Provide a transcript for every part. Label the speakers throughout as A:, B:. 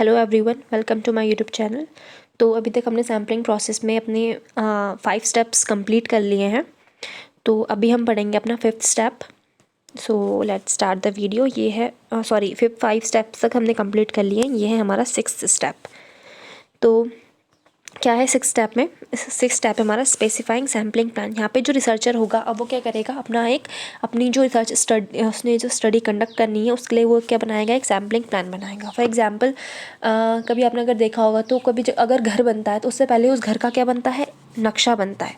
A: Hello everyone, welcome to my YouTube channel. तो अभी तक हमने सैम्पलिंग प्रोसेस में अपने 5 स्टेप्स कंप्लीट कर लिए हैं। तो अभी हम पढ़ेंगे अपना 5th step. So let's start the video. ये है 5 स्टेप्स तक हमने कंप्लीट कर लिए हैं। ये है हमारा 6th स्टेप। तो क्या है 6th स्टेप में? 6th स्टेप है हमारा स्पेसिफाइंग सैम्पलिंग प्लान। यहाँ पे जो रिसर्चर होगा अब वो क्या करेगा, अपनी जो रिसर्च स्टडी उसने जो स्टडी कंडक्ट करनी है उसके लिए वो क्या बनाएगा, एक सैम्पलिंग प्लान बनाएगा। फॉर एग्जांपल कभी आपने अगर देखा होगा तो कभी अगर घर बनता है तो उससे पहले उस घर का क्या बनता है, नक्शा बनता है।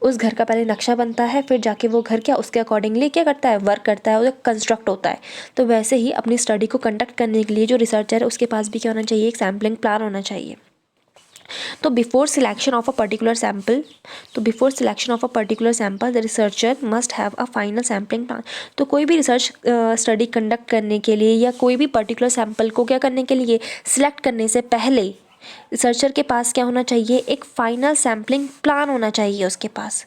A: उस घर का पहले नक्शा बनता है, फिर जाके वो घर क्या उसके अकॉर्डिंगली क्या करता है, वर्क करता है, वो कंस्ट्रक्ट होता है। तो वैसे ही अपनी स्टडी को कंडक्ट करने के लिए जो रिसर्चर है उसके पास भी क्या होना चाहिए, एक सैम्पलिंग प्लान होना चाहिए। तो before selection of a particular sample the researcher must have a final sampling plan. तो कोई भी रिसर्च स्टडी कंडक्ट करने के लिए या कोई भी पर्टिकुलर सैम्पल को क्या करने के लिए, सिलेक्ट करने से पहले रिसर्चर के पास क्या होना चाहिए, एक फाइनल सैम्पलिंग प्लान होना चाहिए उसके पास,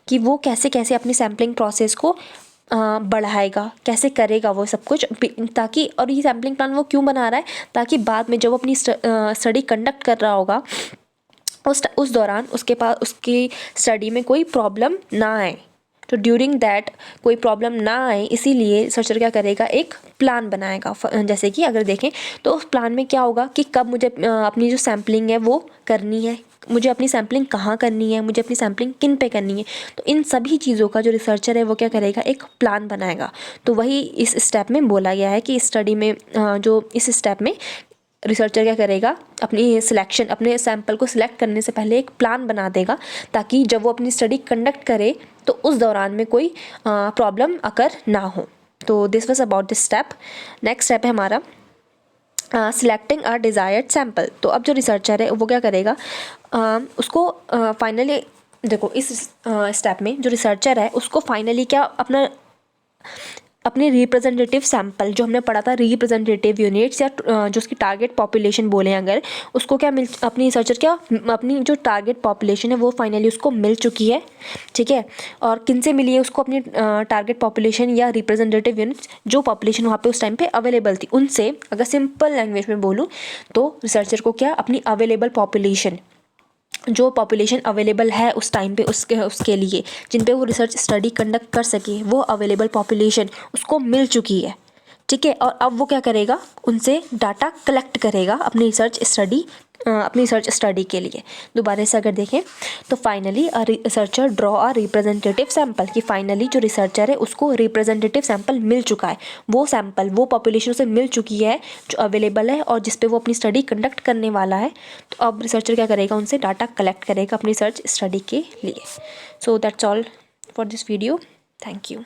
A: कि वो कैसे कैसे अपनी सैम्पलिंग प्रोसेस को बढ़ाएगा, कैसे करेगा वो सब कुछ, ताकि, और ये सैम्पलिंग प्लान वो क्यों बना रहा है, ताकि बाद में जब वो अपनी स्टडी कंडक्ट कर रहा होगा उस दौरान उसके पास उसकी स्टडी में कोई प्रॉब्लम ना आए। तो ड्यूरिंग दैट कोई प्रॉब्लम ना आए, इसीलिए रिसर्चर क्या करेगा, एक प्लान बनाएगा। जैसे कि अगर देखें तो उस प्लान में क्या होगा कि कब मुझे अपनी जो सैम्पलिंग है वो करनी है, मुझे अपनी सैम्पलिंग कहाँ करनी है, मुझे अपनी सैम्पलिंग किन पे करनी है। तो इन सभी चीज़ों का जो रिसर्चर है वो क्या करेगा, एक प्लान बनाएगा। तो वही इस स्टेप में बोला गया है कि स्टडी में इस स्टेप में रिसर्चर क्या करेगा, अपने सैम्पल को सिलेक्ट करने से पहले एक प्लान बना देगा, ताकि जब वो अपनी स्टडी कंडक्ट करे तो उस दौरान में कोई प्रॉब्लम अकर ना हो। तो this was about this step. Next step है हमारा सिलेक्टिंग अ डिज़ायर्ड सैम्पल। तो अब जो रिसर्चर है वो क्या करेगा, उसको फाइनली देखो इस स्टेप में जो रिसर्चर है उसको फाइनली क्या अपने रिप्रेजेंटेटिव सैम्पल, जो हमने पढ़ा था रिप्रेजेंटेटिव यूनिट्स या जो उसकी टारगेट पॉपुलेशन बोले अगर, उसको क्या अपनी रिसर्चर क्या अपनी जो टारगेट पॉपुलेशन है वो फाइनली उसको मिल चुकी है। ठीक है, और किन से मिली है उसको, अपनी टारगेट पॉपुलेशन या रिप्रेजेंटेटिव यूनिट्स, जो पॉपुलेशन वहाँ पे उस टाइम पे अवेलेबल थी उनसे। अगर सिंपल लैंग्वेज में बोलूँ तो रिसर्चर को क्या अपनी अवेलेबल पॉपुलेशन, जो पॉपुलेशन अवेलेबल है उस टाइम पे उसके लिए जिन पे वो रिसर्च स्टडी कंडक्ट कर सके, वो अवेलेबल पॉपुलेशन उसको मिल चुकी है। ठीक है, और अब वो क्या करेगा, उनसे डाटा कलेक्ट करेगा अपनी रिसर्च स्टडी के लिए। दोबारा से अगर देखें तो finally researcher draw a representative sample, कि फाइनली जो रिसर्चर है उसको रिप्रेजेंटेटिव सैम्पल मिल चुका है, वो पॉपुलेशन से मिल चुकी है जो अवेलेबल है और जिस पे वो अपनी स्टडी कंडक्ट करने वाला है। तो अब रिसर्चर क्या करेगा, उनसे डाटा कलेक्ट करेगा अपनी रिसर्च स्टडी के लिए। So that's all for this video. Thank you.